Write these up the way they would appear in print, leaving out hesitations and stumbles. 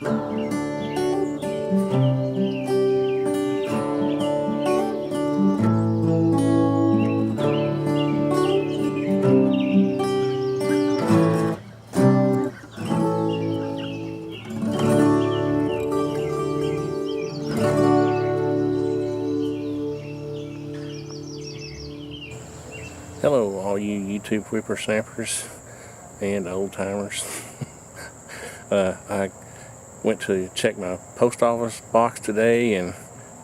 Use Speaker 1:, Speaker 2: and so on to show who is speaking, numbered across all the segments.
Speaker 1: Hello all you YouTube whippersnappers and old timers. I went to check my post office box today and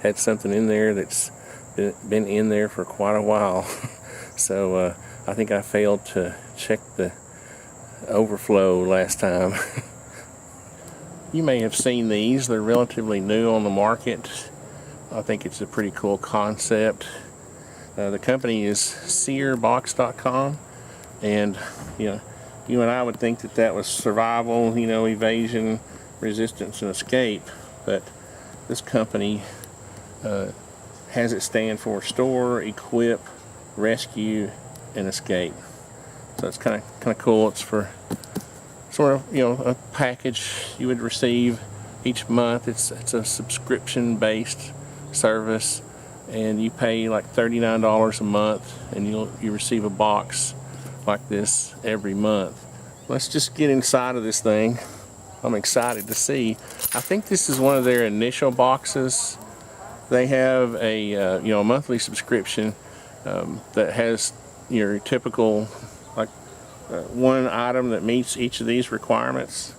Speaker 1: had something in there that's been in there for quite a while. So I think I failed to check the overflow last time. You may have seen these. They're relatively new on the market. I think it's a pretty cool concept. The company is SERE.com, and you and I would think that that was survival, evasion, resistance, and escape. But this company has it stand for store, equip, rescue, and escape. So it's kind of cool. It's for sort of a package you would receive each month. It's a subscription-based service. And you pay like $39 a month, and you receive a box like this every month. Let's just get inside of this thing. I'm excited to see. I think this is one of their initial boxes. They have a monthly subscription that has your typical one item that meets each of these requirements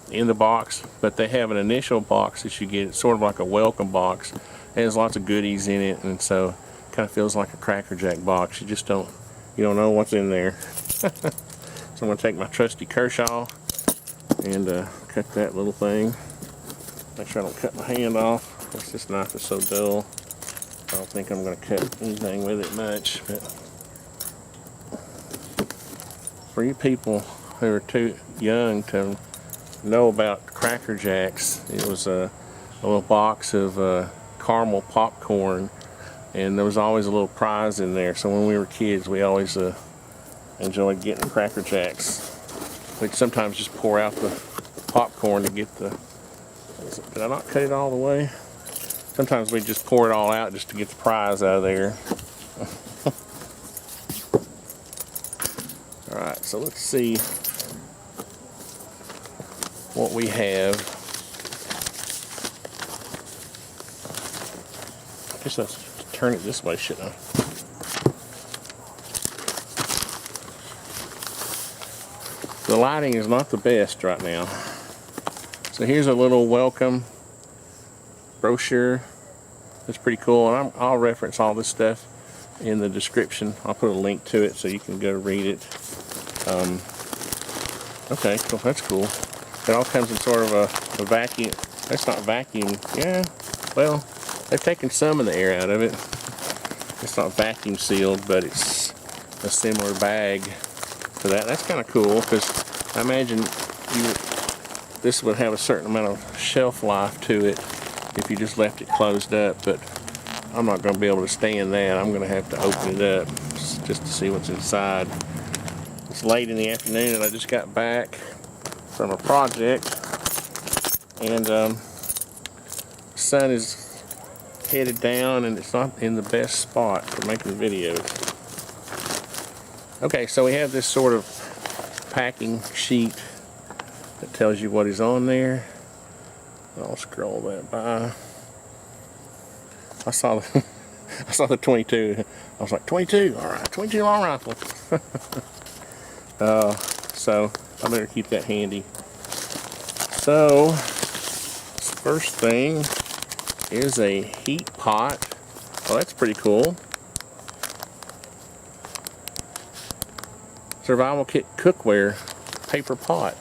Speaker 1: in the box. But they have an initial box that you get. It's sort of like a welcome box. It has lots of goodies in it, and so it kind of feels like a Cracker Jack box. You don't know what's in there. So I'm going to take my trusty Kershaw and cut that little thing. Make sure I don't cut my hand off. This knife is so dull. I don't think I'm going to cut anything with it much. But for you people who are too young to know about Cracker Jacks, it was a little box of caramel popcorn, and there was always a little prize in there. So when we were kids, we always enjoyed getting Cracker Jacks. We'd sometimes just pour out the popcorn to get the... Did I not cut it all the way? Sometimes we'd just pour it all out just to get the prize out of there. Alright, so let's see what we have. I guess let's turn it this way, shouldn't I? The lighting is not the best right now. So here's a little welcome brochure. It's pretty cool, and I'll reference all this stuff in the description. I'll put a link to it so you can go read it. Okay, cool. That's cool. It all comes in sort of a vacuum. That's not vacuum. Yeah, well, they've taken some of the air out of it. It's not vacuum sealed, but it's a similar bag to that. That's kind of cool, because I imagine this would have a certain amount of shelf life to it if you just left it closed up, but I'm not going to be able to stand that. I'm going to have to open it up just to see what's inside. It's late in the afternoon, and I just got back from a project, and the sun is headed down, and it's not in the best spot for making videos. Okay, so we have this sort of packing sheet that tells you what is on there. I'll scroll that by. I saw the 22. I was like, 22, all right, 22 long rifle. So I better keep that handy. So first thing is a heat pot. Well, that's pretty cool. Survival kit cookware paper pot.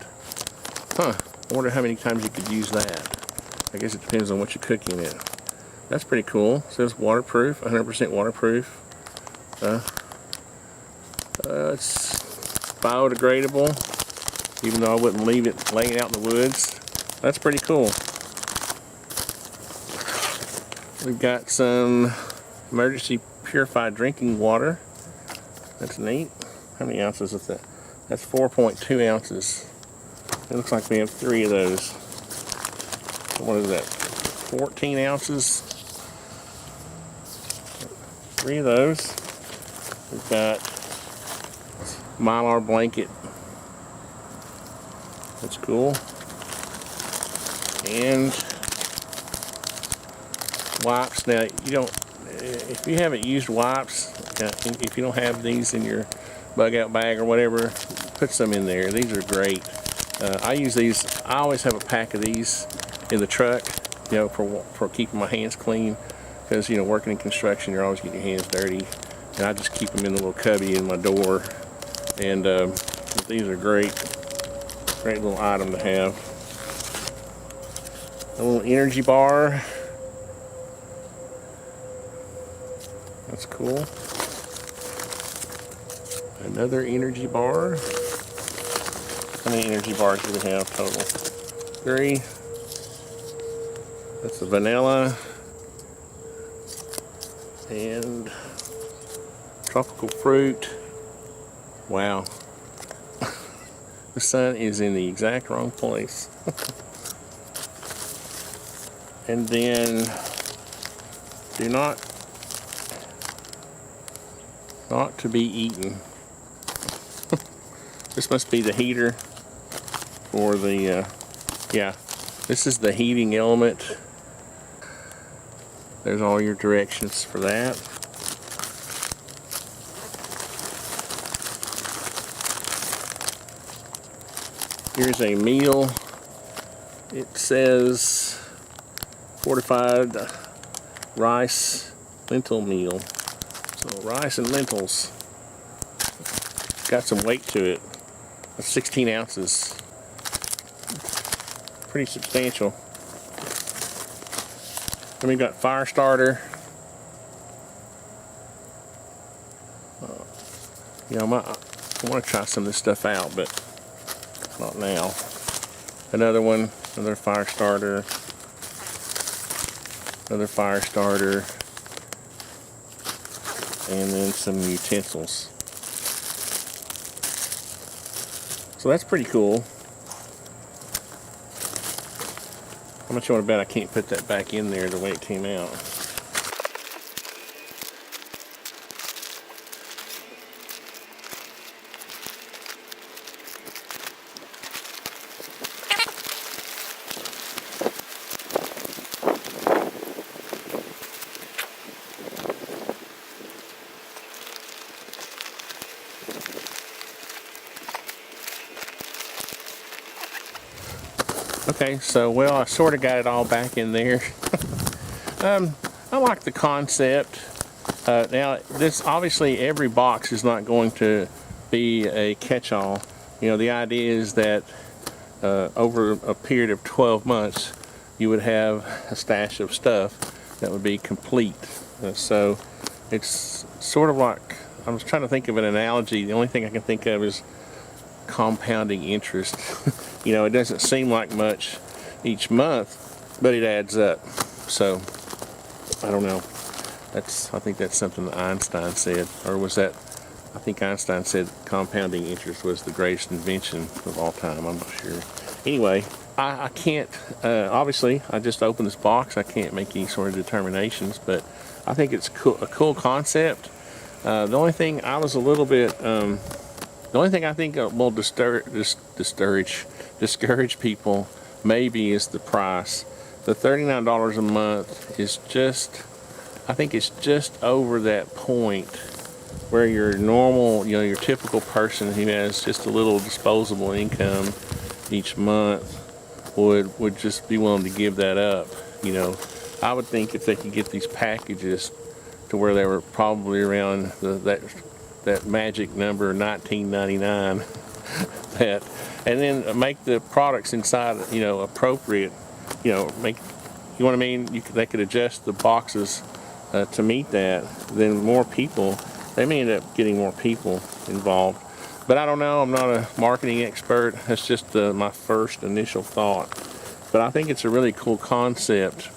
Speaker 1: Huh. I wonder how many times you could use that. I guess it depends on what you cook in it. That's pretty cool. It says waterproof, 100% waterproof. It's biodegradable, even though I wouldn't leave it laying out in the woods. That's pretty cool. We've got some emergency purified drinking water. That's neat. How many ounces is that? That's 4.2 ounces. It looks like we have 3 of those. what is that, 14 ounces. 3 of those. We've got Mylar blanket. That's cool. And wipes. Now, you don't, if you haven't used wipes, if you don't have these in your bug out bag or whatever, put some in there. These are great. I use these. I always have a pack of these in the truck, you know, for keeping my hands clean, because, you know, working in construction, you're always getting your hands dirty, and I just keep them in the little cubby in my door. And these are great little item to have. A little energy bar. That's cool. Another energy bar. How many energy bars do we have total? 3. That's the vanilla and tropical fruit. Wow. The sun is in the exact wrong place. And then do not to be eaten. This must be the heater for the, yeah, this is the heating element. There's all your directions for that. Here's a meal. It says fortified rice lentil meal. So rice and lentils. Got some weight to it. That's 16 ounces. Pretty substantial. And we've got fire starter. You know, I want to try some of this stuff out, but not now. Another one, another fire starter. Another fire starter. And then some utensils. So that's pretty cool. How much you want to bet I can't put that back in there the way it came out? Okay, so, well, I sort of got it all back in there. I like the concept. Now, this, obviously, every box is not going to be a catch-all. You know, the idea is that over a period of 12 months, you would have a stash of stuff that would be complete. So, it's sort of like, I was trying to think of an analogy. The only thing I can think of is compounding interest. You know, it doesn't seem like much each month, but it adds up. So, I don't know. I think that's something that Einstein said, or was that, I think Einstein said compounding interest was the greatest invention of all time. I'm not sure. Anyway, I can't, obviously, I just opened this box. I can't make any sort of determinations, but I think it's a cool concept. The only thing I was a little bit, the only thing I think will discourage people maybe is the price. The $39 a month is just, I think it's just over that point where your normal, you know, your typical person who has just a little disposable income each month would just be willing to give that up. You know, I would think if they could get these packages to where they were probably around that magic number $19.99, that, and then make the products inside, you know, appropriate, you know, make, you know what I mean, they could adjust the boxes to meet that, then more people, they may end up getting more people involved. But I don't know, I'm not a marketing expert, that's just my first initial thought. But I think it's a really cool concept.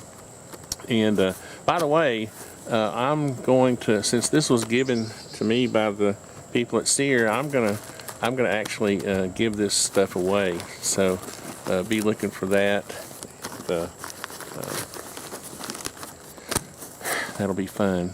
Speaker 1: And by the way, I'm going to, since this was given to me by the people at SERE, I'm gonna actually give this stuff away. So be looking for that. That'll be fun.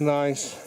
Speaker 1: Nice.